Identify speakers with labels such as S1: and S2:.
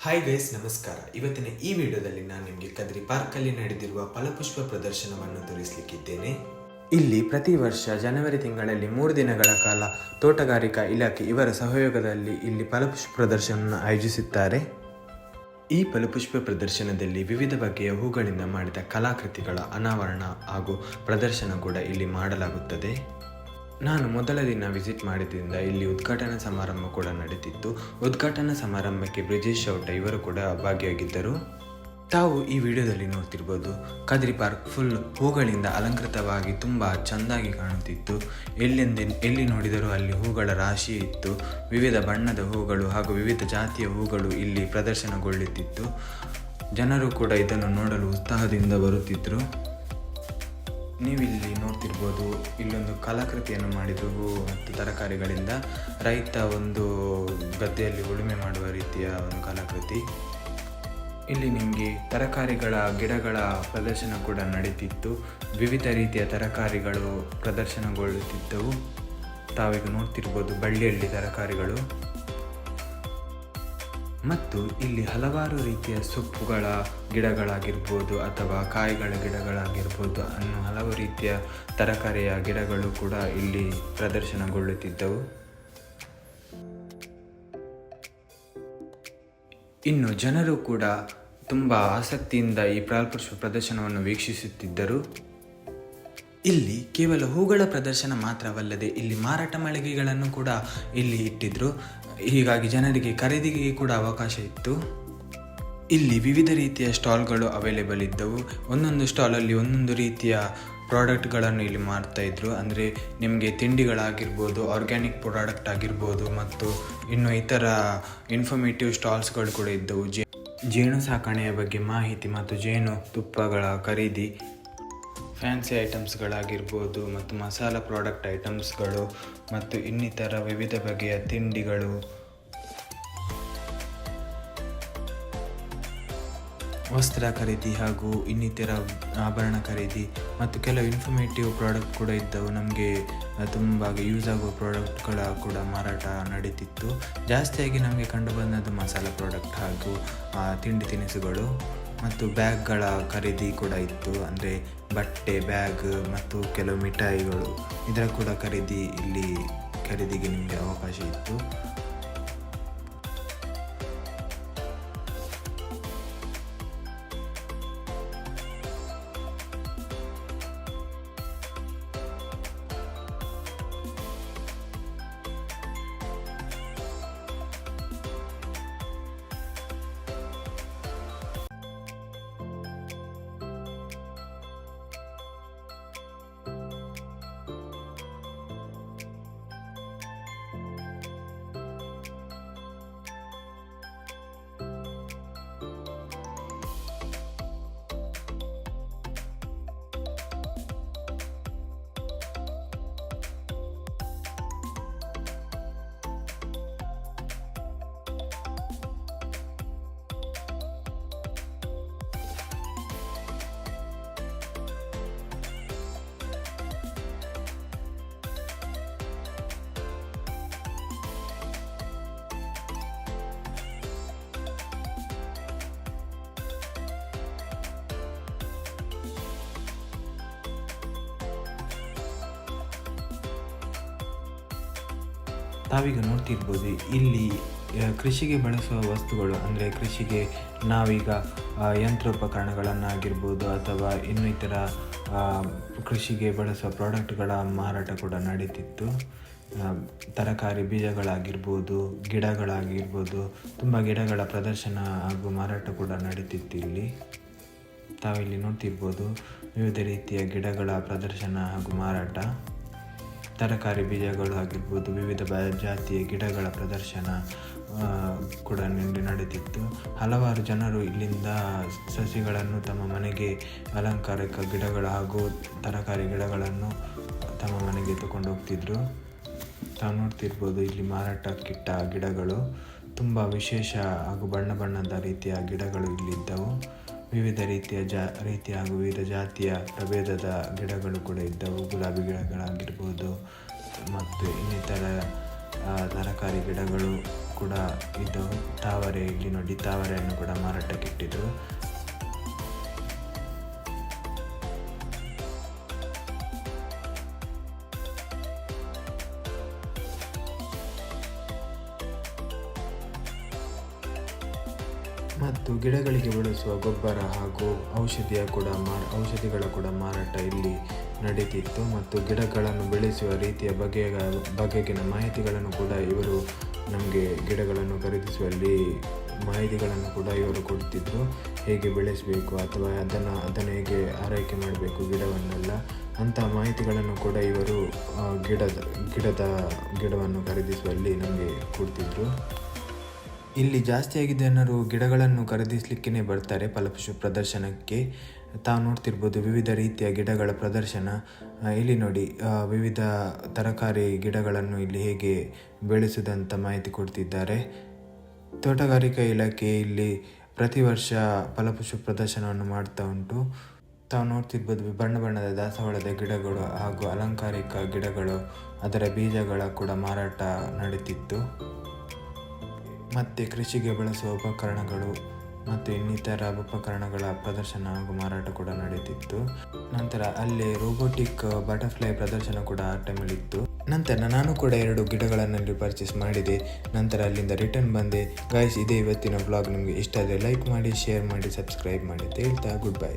S1: Hi guys, ನಮಸ್ಕಾರ. ಇವತ್ತಿನ ಈ ವಿಡಿಯೋದಲ್ಲಿ ನಾನು ನಿಮಗೆ ಕದ್ರಿ ಪಾರ್ಕಲ್ಲಿ ನಡೆದಿರುವ ಫಲಪುಷ್ಪ ಪ್ರದರ್ಶನವನ್ನು ತೋರಿಸಲಿಕ್ಕಿದ್ದೇನೆ. ಇಲ್ಲಿ ಪ್ರತಿ ವರ್ಷ ಜನವರಿ ತಿಂಗಳಲ್ಲಿ 3 ದಿನಗಳ ಕಾಲ ತೋಟಗಾರಿಕಾ ಇಲಾಖೆ ಇವರ ಸಹಯೋಗದಲ್ಲಿ ಇಲ್ಲಿ ಫಲಪುಷ್ಪ ಪ್ರದರ್ಶನವನ್ನು ಆಯೋಜಿಸುತ್ತಾರೆ. ಈ ಫಲಪುಷ್ಪ ಪ್ರದರ್ಶನದಲ್ಲಿ ವಿವಿಧ ಬಗೆಯ ಹೂಗಳಿಂದ ಮಾಡಿದ ಕಲಾಕೃತಿಗಳ ಅನಾವರಣ ಹಾಗೂ ಪ್ರದರ್ಶನ ಕೂಡ ಇಲ್ಲಿ ಮಾಡಲಾಗುತ್ತದೆ. ನಾನು ಮೊದಲ ದಿನ ವಿಸಿಟ್ ಮಾಡಿದ್ರಿಂದ ಇಲ್ಲಿ ಉದ್ಘಾಟನಾ ಸಮಾರಂಭ ಕೂಡ ನಡೆದಿತ್ತು. ಉದ್ಘಾಟನಾ ಸಮಾರಂಭಕ್ಕೆ ಬ್ರಿಜೇಶ್ ಚೌಟ ಇವರು ಕೂಡ ಭಾಗಿಯಾಗಿದ್ದರು. ತಾವು ಈ ವಿಡಿಯೋದಲ್ಲಿ ನೋಡ್ತಿರ್ಬೋದು, ಕದ್ರಿ ಪಾರ್ಕ್ ಫುಲ್ ಹೂಗಳಿಂದ ಅಲಂಕೃತವಾಗಿ ತುಂಬ ಚೆಂದಾಗಿ ಕಾಣುತ್ತಿತ್ತು. ಎಲ್ಲಿ ನೋಡಿದರೂ ಅಲ್ಲಿ ಹೂಗಳ ರಾಶಿ ಇತ್ತು. ವಿವಿಧ ಬಣ್ಣದ ಹೂಗಳು ಹಾಗೂ ವಿವಿಧ ಜಾತಿಯ ಹೂಗಳು ಇಲ್ಲಿ ಪ್ರದರ್ಶನಗೊಳ್ಳುತ್ತಿತ್ತು. ಜನರು ಕೂಡ ಇದನ್ನು ನೋಡಲು ಉತ್ಸಾಹದಿಂದ ಬರುತ್ತಿದ್ದರು. ನೀವಿಲ್ಲಿ ನೋಡ್ತಿರ್ಬೋದು, ಇಲ್ಲೊಂದು ಕಲಾಕೃತಿಯನ್ನು ಮಾಡಿದ್ರು ಹೂ ಮತ್ತು ತರಕಾರಿಗಳಿಂದ. ರೈತ ಒಂದು ಗದ್ದೆಯಲ್ಲಿ ಉಳುಮೆ ಮಾಡುವ ರೀತಿಯ ಒಂದು ಕಲಾಕೃತಿ. ಇಲ್ಲಿ ನಿಮಗೆ ತರಕಾರಿಗಳ ಗಿಡಗಳ ಪ್ರದರ್ಶನ ಕೂಡ ನಡೀತಿತ್ತು. ವಿವಿಧ ರೀತಿಯ ತರಕಾರಿಗಳು ಪ್ರದರ್ಶನಗೊಳ್ಳುತ್ತಿದ್ದವು. ತಾವೀಗ ನೋಡ್ತಿರ್ಬೋದು ಬಳ್ಳಿಯಲ್ಲಿ ತರಕಾರಿಗಳು. ಮತ್ತು ಇಲ್ಲಿ ಹಲವಾರು ರೀತಿಯ ಸೊಪ್ಪುಗಳ ಗಿಡಗಳಾಗಿರ್ಬೋದು ಅಥವಾ ಕಾಯಿಗಳ ಗಿಡಗಳಾಗಿರ್ಬೋದು ಅನ್ನೋ ಹಲವು ರೀತಿಯ ತರಕಾರಿಯ ಗಿಡಗಳು ಕೂಡ ಇಲ್ಲಿ ಪ್ರದರ್ಶನಗೊಳ್ಳುತ್ತಿದ್ದವು. ಇನ್ನು ಜನರು ಕೂಡ ತುಂಬ ಆಸಕ್ತಿಯಿಂದ ಈ ಫಲಪುಷ್ಪ ಪ್ರದರ್ಶನವನ್ನು ವೀಕ್ಷಿಸುತ್ತಿದ್ದರು. ಇಲ್ಲಿ ಕೇವಲ ಹೂಗಳ ಪ್ರದರ್ಶನ ಮಾತ್ರವಲ್ಲದೆ ಇಲ್ಲಿ ಮಾರಾಟ ಮಳಿಗೆಗಳನ್ನು ಕೂಡ ಇಲ್ಲಿ ಇಟ್ಟಿದ್ರು. ಹೀಗಾಗಿ ಜನರಿಗೆ ಖರೀದಿಗೆ ಕೂಡ ಅವಕಾಶ ಇತ್ತು. ಇಲ್ಲಿ ವಿವಿಧ ರೀತಿಯ ಸ್ಟಾಲ್ಗಳು ಅವೈಲೇಬಲ್ ಇದ್ದವು. ಒಂದೊಂದು ಸ್ಟಾಲಲ್ಲಿ ಒಂದೊಂದು ರೀತಿಯ ಪ್ರಾಡಕ್ಟ್ಗಳನ್ನು ಇಲ್ಲಿ ಮಾರ್ತಾ ಇದ್ರು. ಅಂದರೆ ನಿಮಗೆ ತಿಂಡಿಗಳಾಗಿರ್ಬೋದು, ಆರ್ಗ್ಯಾನಿಕ್ ಪ್ರಾಡಕ್ಟ್ ಆಗಿರ್ಬೋದು ಮತ್ತು ಇನ್ನು ಇತರ ಇನ್ಫಾರ್ಮೇಟಿವ್ ಸ್ಟಾಲ್ಸ್ಗಳು ಕೂಡ ಇದ್ದವು. ಜೇನು ಸಾಕಣೆಯ ಬಗ್ಗೆ ಮಾಹಿತಿ ಮತ್ತು ಜೇನು ತುಪ್ಪಗಳ ಖರೀದಿ, ಫ್ಯಾನ್ಸಿ ಐಟಮ್ಸ್ಗಳಾಗಿರ್ಬೋದು ಮತ್ತು ಮಸಾಲ ಪ್ರಾಡಕ್ಟ್ ಐಟಮ್ಸ್ಗಳು ಮತ್ತು ಇನ್ನಿತರ ವಿವಿಧ ಬಗೆಯ ತಿಂಡಿಗಳು, ವಸ್ತ್ರ ಖರೀದಿ ಹಾಗೂ ಇನ್ನಿತರ ಆಭರಣ ಖರೀದಿ ಮತ್ತು ಕೆಲವು ಇನ್ಫಾರ್ಮೇಟಿವ್ ಪ್ರಾಡಕ್ಟ್ ಕೂಡ ಇದ್ದವು. ನಮಗೆ ತುಂಬ ಯೂಸ್ ಆಗುವ ಪ್ರಾಡಕ್ಟ್ಗಳ ಕೂಡ ಮಾರಾಟ ನಡೀತಿತ್ತು. ಜಾಸ್ತಿಯಾಗಿ ನಮಗೆ ಕಂಡು ಬಂದದ್ದು ಮಸಾಲ ಪ್ರಾಡಕ್ಟ್ ಹಾಗೂ ತಿಂಡಿ ತಿನಿಸುಗಳು ಮತ್ತು ಬ್ಯಾಗ್ಗಳ ಖರೀದಿ ಕೂಡ ಇತ್ತು. ಅಂದರೆ ಬಟ್ಟೆ, ಬ್ಯಾಗ್ ಮತ್ತು ಕೆಲವು ಮಿಠಾಯಿಗಳು, ಇದರ ಕೂಡ ಖರೀದಿಗೆ ನಿಮಗೆ ಅವಕಾಶ ಇತ್ತು. ತಾವೀಗ ನೋಡ್ತಿರ್ಬೋದು, ಇಲ್ಲಿ ಕೃಷಿಗೆ ಬಳಸುವ ವಸ್ತುಗಳು, ಅಂದರೆ ಕೃಷಿಗೆ ನಾವೀಗ ಯಂತ್ರೋಪಕರಣಗಳನ್ನಾಗಿರ್ಬೋದು ಅಥವಾ ಇನ್ನಿತರ ಕೃಷಿಗೆ ಬಳಸುವ ಪ್ರಾಡಕ್ಟ್ಗಳ ಮಾರಾಟ ಕೂಡ ನಡೀತಿತ್ತು. ತರಕಾರಿ ಬೀಜಗಳಾಗಿರ್ಬೋದು, ಗಿಡಗಳಾಗಿರ್ಬೋದು, ತುಂಬ ಗಿಡಗಳ ಪ್ರದರ್ಶನ ಹಾಗೂ ಮಾರಾಟ ಕೂಡ ನಡೀತಿತ್ತು. ಇಲ್ಲಿ ತಾವಿಲ್ಲಿ ನೋಡ್ತಿರ್ಬೋದು ವಿವಿಧ ರೀತಿಯ ಗಿಡಗಳ ಪ್ರದರ್ಶನ ಹಾಗೂ ಮಾರಾಟ. ತರಕಾರಿ ಬೀಜಗಳು ಆಗಿರ್ಬೋದು, ವಿವಿಧ ಜಾತಿಯ ಗಿಡಗಳ ಪ್ರದರ್ಶನ ಕೂಡ ನಡೀತಿತ್ತು. ಹಲವಾರು ಜನರು ಇಲ್ಲಿಂದ ಸಸಿಗಳನ್ನು ತಮ್ಮ ಮನೆಗೆ, ಅಲಂಕಾರಿಕ ಗಿಡಗಳು ಹಾಗೂ ತರಕಾರಿ ಗಿಡಗಳನ್ನು ತಮ್ಮ ಮನೆಗೆ ತಗೊಂಡು ಹೋಗ್ತಿದ್ರು. ತಾವು ನೋಡ್ತಿರ್ಬೋದು ಇಲ್ಲಿ ಮಾರಾಟಕ್ಕಿಟ್ಟ ಗಿಡಗಳು ತುಂಬ ವಿಶೇಷ ಹಾಗೂ ಬಣ್ಣ ಬಣ್ಣದ ರೀತಿಯ ಗಿಡಗಳು ಇಲ್ಲಿದ್ದವು. ವಿವಿಧ ರೀತಿಯ ಹಾಗೂ ವಿವಿಧ ಜಾತಿಯ ಪ್ರಭೇದದ ಗಿಡಗಳು ಕೂಡ ಇದ್ದವು. ಗುಲಾಬಿ ಗಿಡಗಳಾಗಿರ್ಬೋದು ಮತ್ತು ಇನ್ನಿತರ ತರಕಾರಿ ಗಿಡಗಳು ಕೂಡ ಇದ್ದವು. ತಾವರೆ, ಇಲ್ಲಿ ನೋಡಿ ತಾವರೆಯನ್ನು ಕೂಡ ಮಾರಾಟಕ್ಕೆ ಇಟ್ಟಿದ್ರು. ಮತ್ತು ಗಿಡಗಳಿಗೆ ಬಳಸುವ ಗೊಬ್ಬರ ಹಾಗೂ ಔಷಧಿಗಳ ಕೂಡ ಮಾರಾಟ ಇಲ್ಲಿ ನಡೀತಿತ್ತು. ಮತ್ತು ಗಿಡಗಳನ್ನು ಬೆಳೆಸುವ ರೀತಿಯ ಬಗೆಗಿನ ಮಾಹಿತಿಗಳನ್ನು ಕೂಡ ಇವರು ನಮಗೆ ಗಿಡಗಳನ್ನು ಖರೀದಿಸುವಲ್ಲಿ ಮಾಹಿತಿಗಳನ್ನು ಕೂಡ ಇವರು ಕೊಡ್ತಿದ್ರು. ಹೇಗೆ ಬೆಳೆಸಬೇಕು ಅಥವಾ ಅದನ್ನು ಹೇಗೆ ಆರೈಕೆ ಮಾಡಬೇಕು ಗಿಡವನ್ನೆಲ್ಲ, ಅಂತಹ ಮಾಹಿತಿಗಳನ್ನು ಕೂಡ ಇವರು ಗಿಡವನ್ನು ಖರೀದಿಸುವಲ್ಲಿ ನಮಗೆ ಕೊಡ್ತಿದ್ರು. ಇಲ್ಲಿ ಜಾಸ್ತಿಯಾಗಿ ಜನರು ಗಿಡಗಳನ್ನು ಖರೀದಿಸಲಿಕ್ಕೇ ಬರ್ತಾರೆ ಫಲಪುಷ್ಪ ಪ್ರದರ್ಶನಕ್ಕೆ. ತಾವು ನೋಡ್ತಿರ್ಬೋದು ವಿವಿಧ ರೀತಿಯ ಗಿಡಗಳ ಪ್ರದರ್ಶನ. ಇಲ್ಲಿ ನೋಡಿ ವಿವಿಧ ತರಕಾರಿ ಗಿಡಗಳನ್ನು ಇಲ್ಲಿ ಹೇಗೆ ಬೆಳೆಸುವುದಂತ ಮಾಹಿತಿ ಕೊಡ್ತಿದ್ದಾರೆ. ತೋಟಗಾರಿಕಾ ಇಲಾಖೆ ಇಲ್ಲಿ ಪ್ರತಿ ವರ್ಷ ಫಲಪುಷ್ಪ ಪ್ರದರ್ಶನವನ್ನು ಮಾಡ್ತಾ ಉಂಟು. ತಾವು ನೋಡ್ತಿರ್ಬೋದು ಬಣ್ಣದ ದಾಸವಾಳದ ಗಿಡಗಳು ಹಾಗೂ ಅಲಂಕಾರಿಕ ಗಿಡಗಳು, ಅದರ ಬೀಜಗಳ ಕೂಡ ಮಾರಾಟ ನಡೀತಿತ್ತು. ಮತ್ತು ಕೃಷಿಗೆ ಬಳಸುವ ಉಪಕರಣಗಳು ಮತ್ತು ಇನ್ನಿತರ ಉಪಕರಣಗಳ ಪ್ರದರ್ಶನ ಹಾಗೂ ಮಾರಾಟ ಕೂಡ ನಡೀತಿತ್ತು. ನಂತರ ಅಲ್ಲಿ ರೋಬೋಟಿಕ್ ಬಟರ್ಫ್ಲೈ ಪ್ರದರ್ಶನ ಕೂಡ ಆ ಟೈಮಲ್ಲಿ ಇತ್ತು. ನಂತರ ನಾನು ಕೂಡ 2 ಗಿಡಗಳನ್ನು ಪರ್ಚೇಸ್ ಮಾಡಿದೆ. ನಂತರ ಅಲ್ಲಿಂದ ರಿಟರ್ನ್ ಬಂದೆ. ಗೈಸ್, ಇದೇ ಇವತ್ತಿನ ವ್ಲಾಗ್. ನಿಮಗೆ ಇಷ್ಟ ಆದರೆ ಲೈಕ್ ಮಾಡಿ, ಶೇರ್ ಮಾಡಿ, ಸಬ್ಸ್ಕ್ರೈಬ್ ಮಾಡಿ ಅಂತ ಹೇಳ್ತಾ ಗುಡ್ ಬೈ.